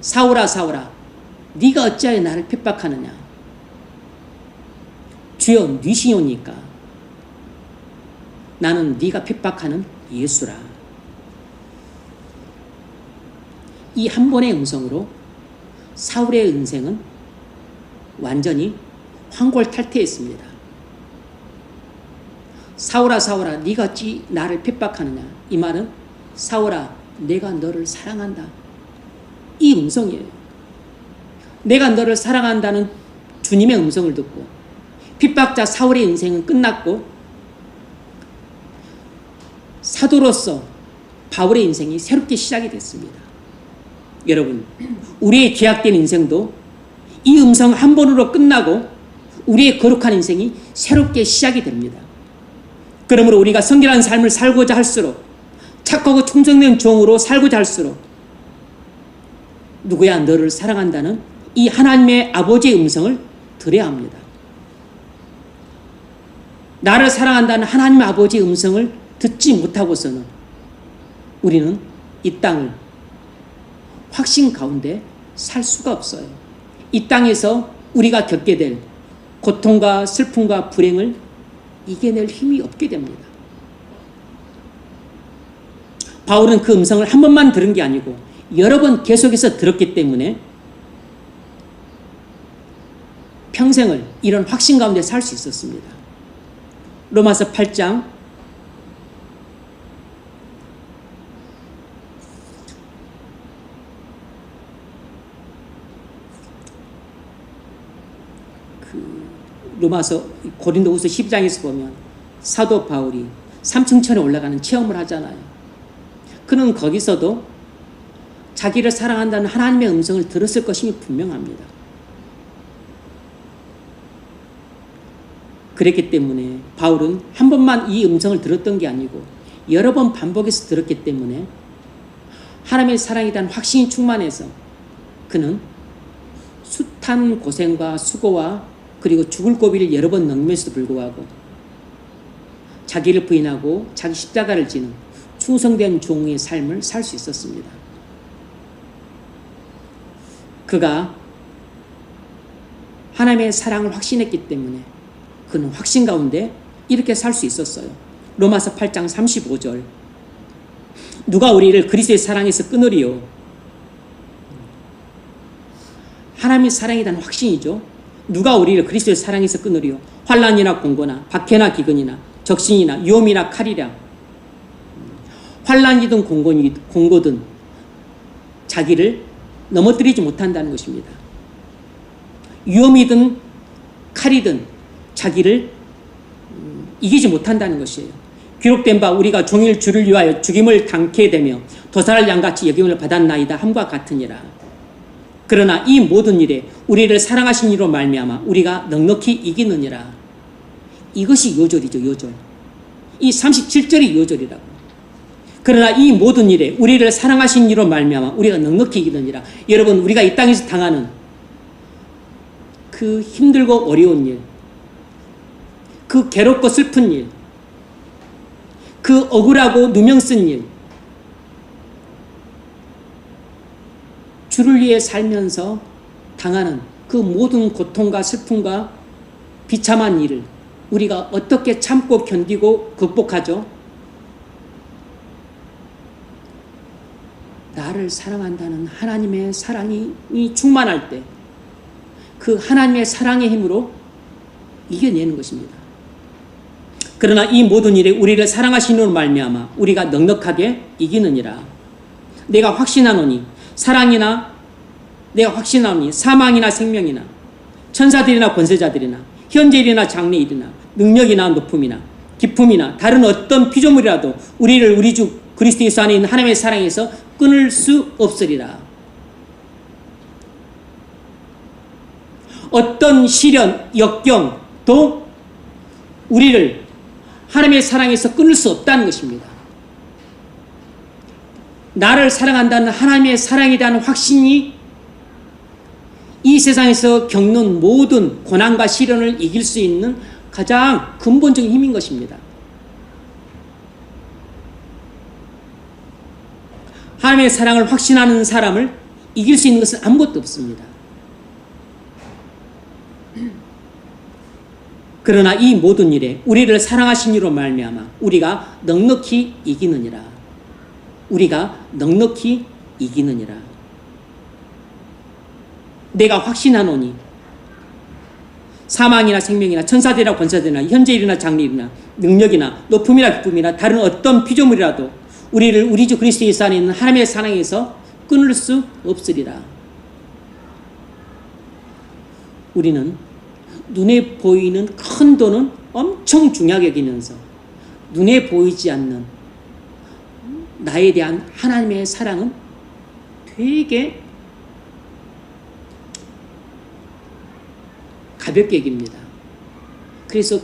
사울아 사울아 네가 어찌하여 나를 핍박하느냐. 주여 뉘시오니까 나는 네가 핍박하는 예수라. 이 한 번의 음성으로 사울의 인생은 완전히 황골탈퇴했습니다. 사울아 사울아 네가 어찌 나를 핍박하느냐. 이 말은 사울아 내가 너를 사랑한다, 이 음성이에요. 내가 너를 사랑한다는 주님의 음성을 듣고 핍박자 사울의 인생은 끝났고 사도로서 바울의 인생이 새롭게 시작이 됐습니다. 여러분, 우리의 죄악된 인생도 이 음성 한 번으로 끝나고 우리의 거룩한 인생이 새롭게 시작이 됩니다. 그러므로 우리가 성결한 삶을 살고자 할수록, 착하고 충성된 종으로 살고자 할수록 누구야 너를 사랑한다는 이 하나님의 아버지의 음성을 들어야 합니다. 나를 사랑한다는 하나님의 아버지의 음성을 듣지 못하고서는 우리는 이 땅을 확신 가운데 살 수가 없어요. 이 땅에서 우리가 겪게 될 고통과 슬픔과 불행을 이겨낼 힘이 없게 됩니다. 바울은 그 음성을 한 번만 들은 게 아니고 여러 번 계속해서 들었기 때문에 평생을 이런 확신 가운데 살 수 있었습니다. 로마서 8장 로마서 고린도후서 10장에서 보면 사도 바울이 삼층천에 올라가는 체험을 하잖아요. 그는 거기서도 자기를 사랑한다는 하나님의 음성을 들었을 것임이 분명합니다. 그랬기 때문에 바울은 한 번만 이 음성을 들었던 게 아니고 여러 번 반복해서 들었기 때문에 하나님의 사랑에 대한 확신이 충만해서 그는 숱한 고생과 수고와 그리고 죽을 고비를 여러 번 넘으면서도 불구하고 자기를 부인하고 자기 십자가를 지는 충성된 종의 삶을 살 수 있었습니다. 그가 하나님의 사랑을 확신했기 때문에 그는 확신 가운데 이렇게 살 수 있었어요. 로마서 8장 35절, 누가 우리를 그리스도의 사랑에서 끊으리요. 하나님의 사랑에 대한 확신이죠. 누가 우리를 그리스도의 사랑에서 끊으리요. 환난이나 공고나 박해나 기근이나 적신이나 위험이나 칼이라. 환란이든 공고든 자기를 넘어뜨리지 못한다는 것입니다. 위험이든 칼이든 자기를 이기지 못한다는 것이에요. 기록된 바 우리가 종일 주를 위하여 죽임을 당케 되며 도살할 양같이 여김을 받았나이다 함과 같으니라. 그러나 이 모든 일에 우리를 사랑하신 이로 말미암아 우리가 넉넉히 이기느니라. 이것이 요절이죠. 요절. 이 37절이 요절이라고. 그러나 이 모든 일에 우리를 사랑하신 이로 말미암아 우리가 넉넉히 이기느니라. 여러분, 우리가 이 땅에서 당하는 그 힘들고 어려운 일, 그 괴롭고 슬픈 일, 그 억울하고 누명 쓴 일, 주를 위해 살면서 당하는 그 모든 고통과 슬픔과 비참한 일을 우리가 어떻게 참고 견디고 극복하죠? 나를 사랑한다는 하나님의 사랑이 충만할 때 그 하나님의 사랑의 힘으로 이겨내는 것입니다. 그러나 이 모든 일에 우리를 사랑하시는 말미암아 우리가 넉넉하게 이기느니라. 내가 확신하노니 사망이나 생명이나 천사들이나 권세자들이나 현재일이나 장래일이나 능력이나 높음이나 기품이나 다른 어떤 피조물이라도 우리를 우리 주 그리스도 예수 안에 있는 하나님의 사랑에서 끊을 수 없으리라. 어떤 시련, 역경도 우리를 하나님의 사랑에서 끊을 수 없다는 것입니다. 나를 사랑한다는 하나님의 사랑에 대한 확신이 이 세상에서 겪는 모든 고난과 시련을 이길 수 있는 가장 근본적인 힘인 것입니다. 하나님의 사랑을 확신하는 사람을 이길 수 있는 것은 아무것도 없습니다. 그러나 이 모든 일에 우리를 사랑하신 이로 말미암아 우리가 넉넉히 이기느니라. 우리가 넉넉히 이기느니라. 내가 확신하노니 사망이나 생명이나 천사들이나 권사들이나 현재일이나 장래일이나 능력이나 높음이나 기쁨이나 다른 어떤 피조물이라도 우리를 우리 주 그리스도 예수 안에 있는 하나님의 사랑에서 끊을 수 없으리라. 우리는 눈에 보이는 큰 돈은 엄청 중요하게 여기면서 눈에 보이지 않는 나에 대한 하나님의 사랑은 되게 가볍게 여깁니다. 그래서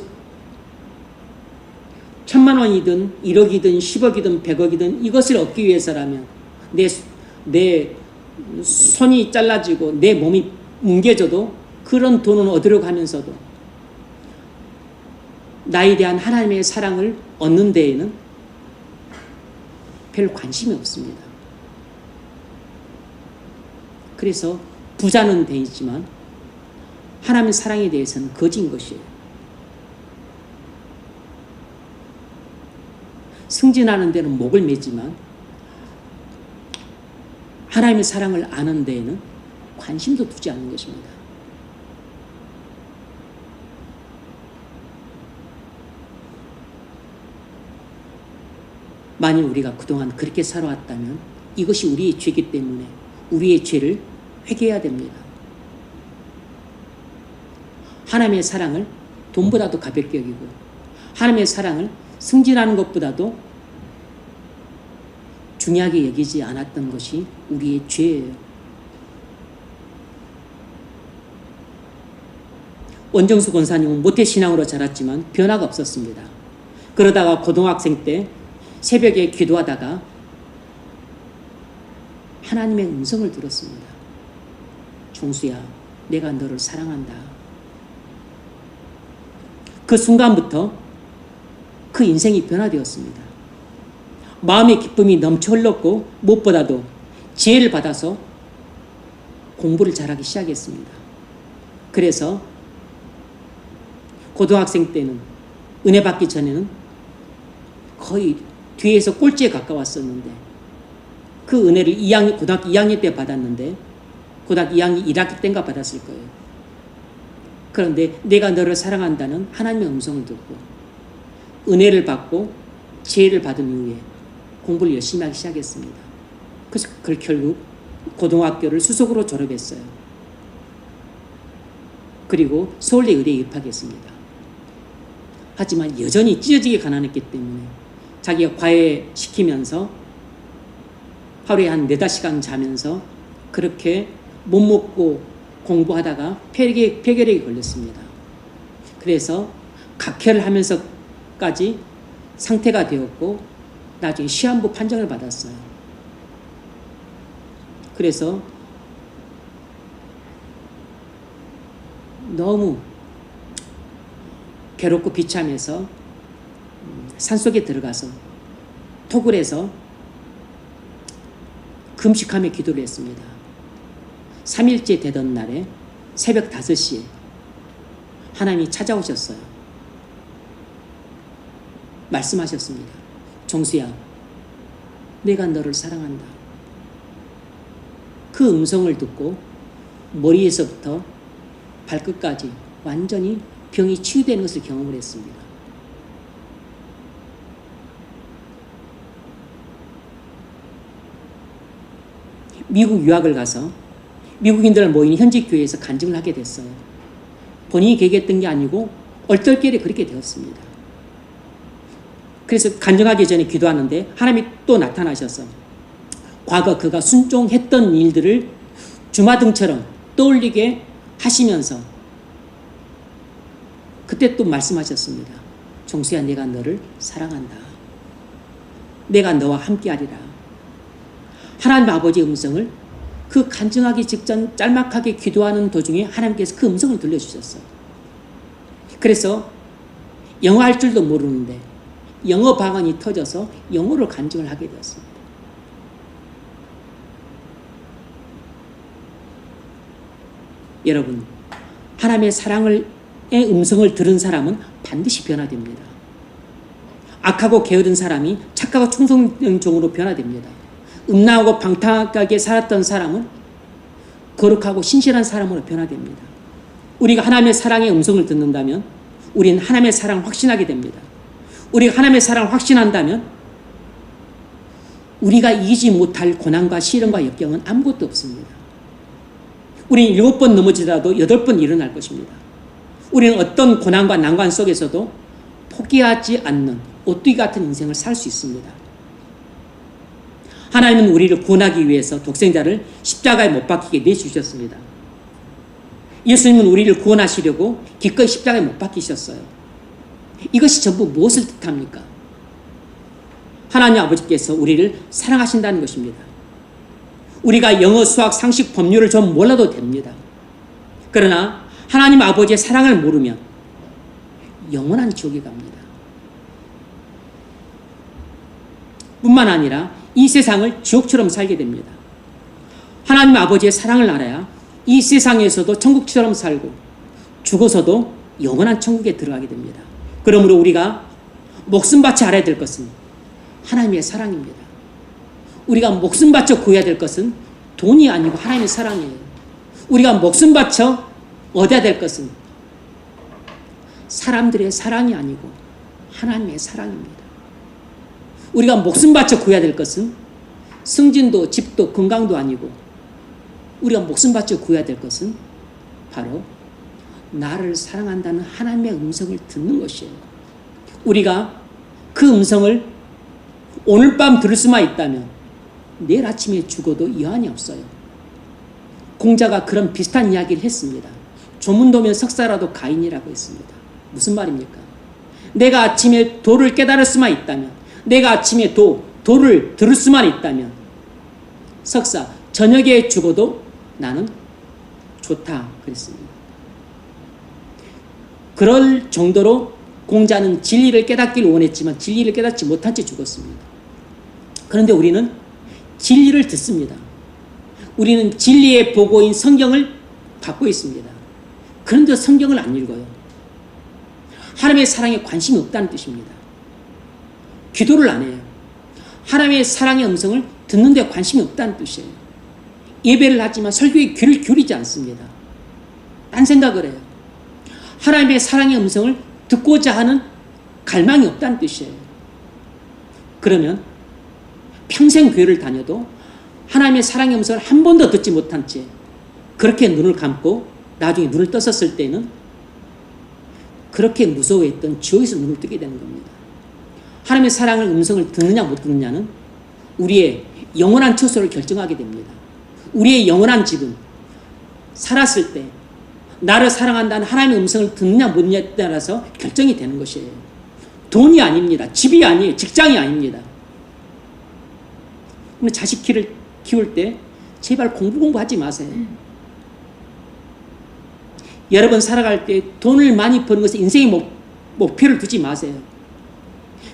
1000만 원이든 1억이든 10억이든 100억이든 이것을 얻기 위해서라면 내 손이 잘라지고 내 몸이 뭉개져도 그런 돈은 얻으려고 하면서도 나에 대한 하나님의 사랑을 얻는 데에는 별 관심이 없습니다. 그래서 부자는 되지만 하나님의 사랑에 대해서는 거진 것이에요. 승진하는 데는 목을 매지만 하나님의 사랑을 아는 데에는 관심도 두지 않는 것입니다. 만일 우리가 그동안 그렇게 살아왔다면 이것이 우리의 죄이기 때문에 우리의 죄를 회개해야 됩니다. 하나님의 사랑을 돈보다도 가볍게 여기고 하나님의 사랑을 승진하는 것보다도 중요하게 여기지 않았던 것이 우리의 죄예요. 원정수 권사님은 모태신앙으로 자랐지만 변화가 없었습니다. 그러다가 고등학생 때 새벽에 기도하다가 하나님의 음성을 들었습니다. 종수야, 내가 너를 사랑한다. 그 순간부터 그 인생이 변화되었습니다. 마음의 기쁨이 넘쳐 흘렀고 무엇보다도 지혜를 받아서 공부를 잘하기 시작했습니다. 그래서 고등학생 때는 은혜 받기 전에는 거의 뒤에서 꼴찌에 가까웠었는데 그 은혜를 고등학교 2학년 때 받았는데 고등학교 2학년 1학기 때인가 받았을 거예요. 그런데 내가 너를 사랑한다는 하나님의 음성을 듣고 은혜를 받고 지혜를 받은 이후에 공부를 열심히 하기 시작했습니다. 그래서 그걸 결국 고등학교를 수석으로 졸업했어요. 그리고 서울대 의대에 입학했습니다. 하지만 여전히 찢어지게 가난했기 때문에 자기가 과외시키면서 하루에 한 4-5시간 자면서 그렇게 못 먹고 공부하다가 폐결핵에 걸렸습니다. 그래서 각혈을 하면서까지 상태가 되었고 나중에 시한부 판정을 받았어요. 그래서 너무 괴롭고 비참해서 산속에 들어가서 톡을 해서 금식하며 기도를 했습니다. 3일째 되던 날에 새벽 5시에 하나님이 찾아오셨어요. 말씀하셨습니다. 종수야, 내가 너를 사랑한다. 그 음성을 듣고 머리에서부터 발끝까지 완전히 병이 치유되는 것을 경험을 했습니다. 미국 유학을 가서 미국인들 모이는 현지 교회에서 간증을 하게 됐어요. 본인이 계획했던 게 아니고 얼떨결에 그렇게 되었습니다. 그래서 간증하기 전에 기도하는데 하나님이 또 나타나셔서 과거 그가 순종했던 일들을 주마등처럼 떠올리게 하시면서 그때 또 말씀하셨습니다. 종수야, 내가 너를 사랑한다. 내가 너와 함께하리라. 하나님 아버지의 음성을 그 간증하기 직전 짤막하게 기도하는 도중에 하나님께서 그 음성을 들려주셨어요. 그래서 영어 할 줄도 모르는데 영어 방언이 터져서 영어로 간증을 하게 되었습니다. 여러분, 하나님의 사랑의 음성을 들은 사람은 반드시 변화됩니다. 악하고 게으른 사람이 착하고 충성된 종으로 변화됩니다. 음란하고 방탕하게 살았던 사람은 거룩하고 신실한 사람으로 변화됩니다. 우리가 하나님의 사랑의 음성을 듣는다면 우리는 하나님의 사랑을 확신하게 됩니다. 우리가 하나님의 사랑을 확신한다면 우리가 이기지 못할 고난과 시련과 역경은 아무것도 없습니다. 우리는 7번 넘어지더라도 8번 일어날 것입니다. 우리는 어떤 고난과 난관 속에서도 포기하지 않는 오뚜기 같은 인생을 살 수 있습니다. 하나님은 우리를 구원하기 위해서 독생자를 십자가에 못 박히게 내주셨습니다. 예수님은 우리를 구원하시려고 기꺼이 십자가에 못 박히셨어요. 이것이 전부 무엇을 뜻합니까? 하나님 아버지께서 우리를 사랑하신다는 것입니다. 우리가 영어, 수학, 상식, 법률을 좀 몰라도 됩니다. 그러나 하나님 아버지의 사랑을 모르면 영원한 지옥에 갑니다. 뿐만 아니라 이 세상을 지옥처럼 살게 됩니다. 하나님 아버지의 사랑을 알아야 이 세상에서도 천국처럼 살고 죽어서도 영원한 천국에 들어가게 됩니다. 그러므로 우리가 목숨 바쳐 알아야 될 것은 하나님의 사랑입니다. 우리가 목숨 바쳐 구해야 될 것은 돈이 아니고 하나님의 사랑이에요. 우리가 목숨 바쳐 얻어야 될 것은 사람들의 사랑이 아니고 하나님의 사랑입니다. 우리가 목숨 바쳐 구해야 될 것은 승진도 집도 건강도 아니고 우리가 목숨 바쳐 구해야 될 것은 바로 나를 사랑한다는 하나님의 음성을 듣는 것이에요. 우리가 그 음성을 오늘 밤 들을 수만 있다면 내일 아침에 죽어도 여한이 없어요. 공자가 그런 비슷한 이야기를 했습니다. 조문도면 석사라도 가인이라고 했습니다. 무슨 말입니까? 내가 아침에 도를 깨달을 수만 있다면, 내가 아침에 도를 들을 수만 있다면 석사, 저녁에 죽어도 나는 좋다 그랬습니다. 그럴 정도로 공자는 진리를 깨닫기를 원했지만 진리를 깨닫지 못한 채 죽었습니다. 그런데 우리는 진리를 듣습니다. 우리는 진리의 보고인 성경을 갖고 있습니다. 그런데 성경을 안 읽어요. 하나님의 사랑에 관심이 없다는 뜻입니다. 기도를 안 해요. 하나님의 사랑의 음성을 듣는 데 관심이 없다는 뜻이에요. 예배를 하지만 설교에 귀를 기울이지 않습니다. 딴 생각을 해요. 하나님의 사랑의 음성을 듣고자 하는 갈망이 없다는 뜻이에요. 그러면 평생 교회를 다녀도 하나님의 사랑의 음성을 한 번도 듣지 못한 채 그렇게 눈을 감고 나중에 눈을 떴었을 때는 그렇게 무서워했던 지옥에서 눈을 뜨게 되는 겁니다. 하나님의 사랑의 음성을 듣느냐 못 듣느냐는 우리의 영원한 처소를 결정하게 됩니다. 우리의 영원한 집은 살았을 때 나를 사랑한다는 하나님의 음성을 듣느냐 못 듣느냐에 따라서 결정이 되는 것이에요. 돈이 아닙니다. 집이 아니에요. 직장이 아닙니다. 오늘 자식 키울 때 제발 공부하지 마세요. 여러분 살아갈 때 돈을 많이 버는 것에 인생의 목표를 두지 마세요.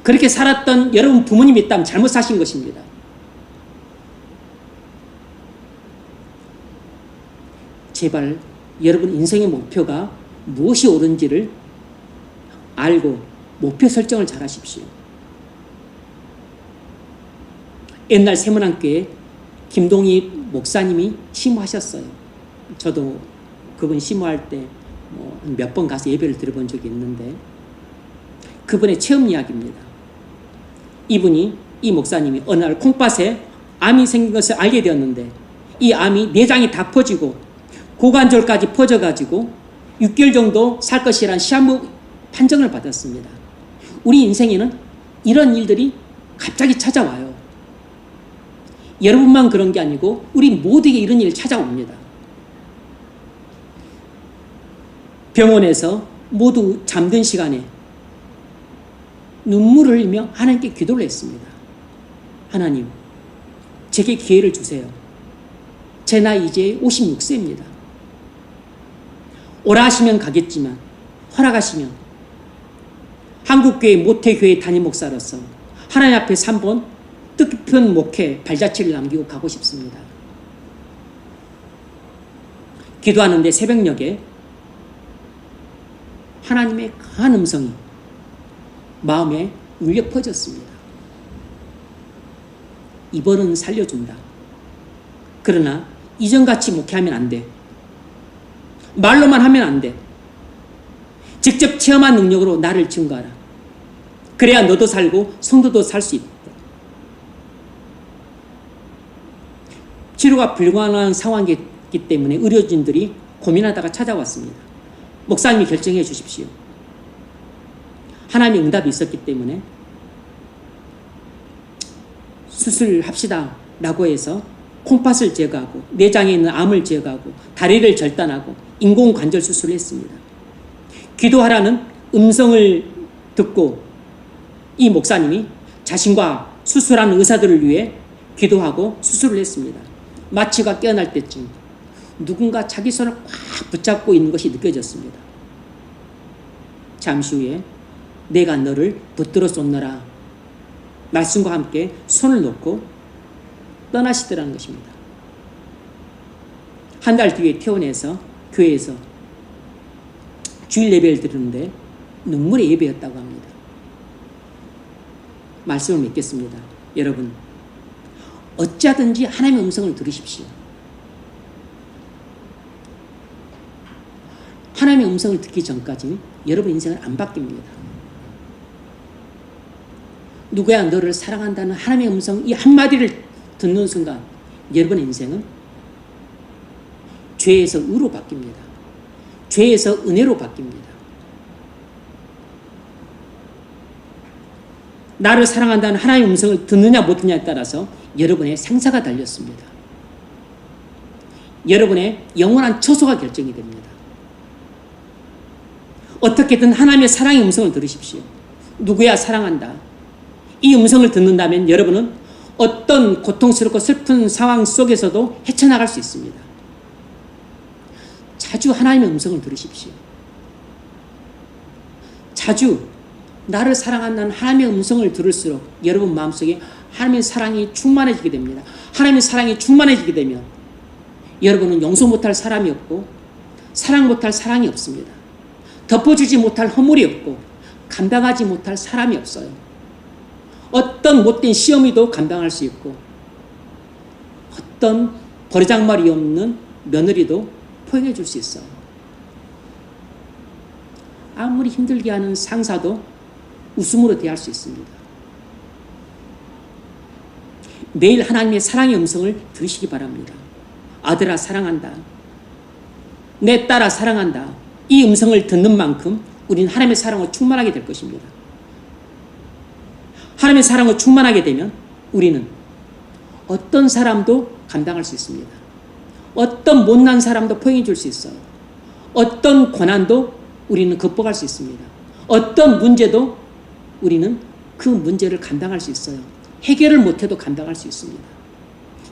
그렇게 살았던 여러분 부모님이 있다면 잘못 사신 것입니다. 제발 여러분 인생의 목표가 무엇이 옳은지를 알고 목표 설정을 잘 하십시오. 옛날 세문안교회 김동희 목사님이 심호하셨어요. 저도 그분 심호할 때 몇 번 가서 예배를 드려본 적이 있는데 그분의 체험 이야기입니다. 이 목사님이 어느 날 콩팥에 암이 생긴 것을 알게 되었는데 이 암이 내장이 다 퍼지고 고관절까지 퍼져가지고 6개월 정도 살 것이라는 시한부 판정을 받았습니다. 우리 인생에는 이런 일들이 갑자기 찾아와요. 여러분만 그런 게 아니고 우리 모두에게 이런 일이 찾아옵니다. 병원에서 모두 잠든 시간에 눈물을 흘리며 하나님께 기도를 했습니다. 하나님, 제게 기회를 주세요. 제 나이 이제 56세입니다. 오라 하시면 가겠지만 허락하시면 한국교회 모태교회 담임 목사로서 하나님 앞에 3번 뜻깊은 목회 발자취를 남기고 가고 싶습니다. 기도하는데 새벽녘에 하나님의 강한 음성이 마음에 울려 퍼졌습니다. 이번은 살려준다. 그러나 이전같이 목회하면 안 돼. 말로만 하면 안 돼. 직접 체험한 능력으로 나를 증거하라. 그래야 너도 살고 성도도 살 수 있다. 치료가 불가능한 상황이기 때문에 의료진들이 고민하다가 찾아왔습니다. 목사님이 결정해 주십시오. 하나님의 응답이 있었기 때문에 수술합시다 라고 해서 콩팥을 제거하고 내장에 있는 암을 제거하고 다리를 절단하고 인공관절 수술을 했습니다. 기도하라는 음성을 듣고 이 목사님이 자신과 수술하는 의사들을 위해 기도하고 수술을 했습니다. 마취가 깨어날 때쯤 누군가 자기 손을 꽉 붙잡고 있는 것이 느껴졌습니다. 잠시 후에 내가 너를 붙들어 쏟느라 말씀과 함께 손을 놓고 떠나시더라는 것입니다. 한 달 뒤에 퇴원해서 교회에서 주일 예배를 드리는데 눈물의 예배였다고 합니다. 말씀을 맺겠습니다. 여러분, 어찌하든지 하나님의 음성을 들으십시오. 하나님의 음성을 듣기 전까지 여러분 인생은 안 바뀝니다. 누구야 너를 사랑한다는 하나님의 음성 이 한마디를 듣는 순간 여러분의 인생은 죄에서 의로 바뀝니다. 죄에서 은혜로 바뀝니다. 나를 사랑한다는 하나님의 음성을 듣느냐 못 듣느냐에 따라서 여러분의 생사가 달렸습니다. 여러분의 영원한 처소가 결정이 됩니다. 어떻게든 하나님의 사랑의 음성을 들으십시오. 누구야 사랑한다. 이 음성을 듣는다면 여러분은 어떤 고통스럽고 슬픈 상황 속에서도 헤쳐나갈 수 있습니다. 자주 하나님의 음성을 들으십시오. 자주 나를 사랑한다는 하나님의 음성을 들을수록 여러분 마음속에 하나님의 사랑이 충만해지게 됩니다. 하나님의 사랑이 충만해지게 되면 여러분은 용서 못할 사람이 없고 사랑 못할 사랑이 없습니다. 덮어주지 못할 허물이 없고 감당하지 못할 사람이 없어요. 어떤 못된 시어미도 감당할 수 있고 어떤 버르장머리 없는 며느리도 포용해 줄 수 있어요. 아무리 힘들게 하는 상사도 웃음으로 대할 수 있습니다. 매일 하나님의 사랑의 음성을 들으시기 바랍니다. 아들아 사랑한다. 내 딸아 사랑한다. 이 음성을 듣는 만큼 우리는 하나님의 사랑으로 충만하게 될 것입니다. 하나님의 사랑으로 충만하게 되면 우리는 어떤 사람도 감당할 수 있습니다. 어떤 못난 사람도 포용해 줄 수 있어요. 어떤 고난도 우리는 극복할 수 있습니다. 어떤 문제도 우리는 그 문제를 감당할 수 있어요. 해결을 못해도 감당할 수 있습니다.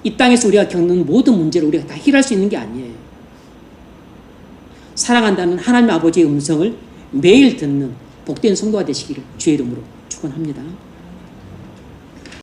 이 땅에서 우리가 겪는 모든 문제를 우리가 다 해결할 수 있는 게 아니에요. 사랑한다는 하나님 아버지의 음성을 매일 듣는 복된 성도가 되시기를 주의 이름으로 축원합니다.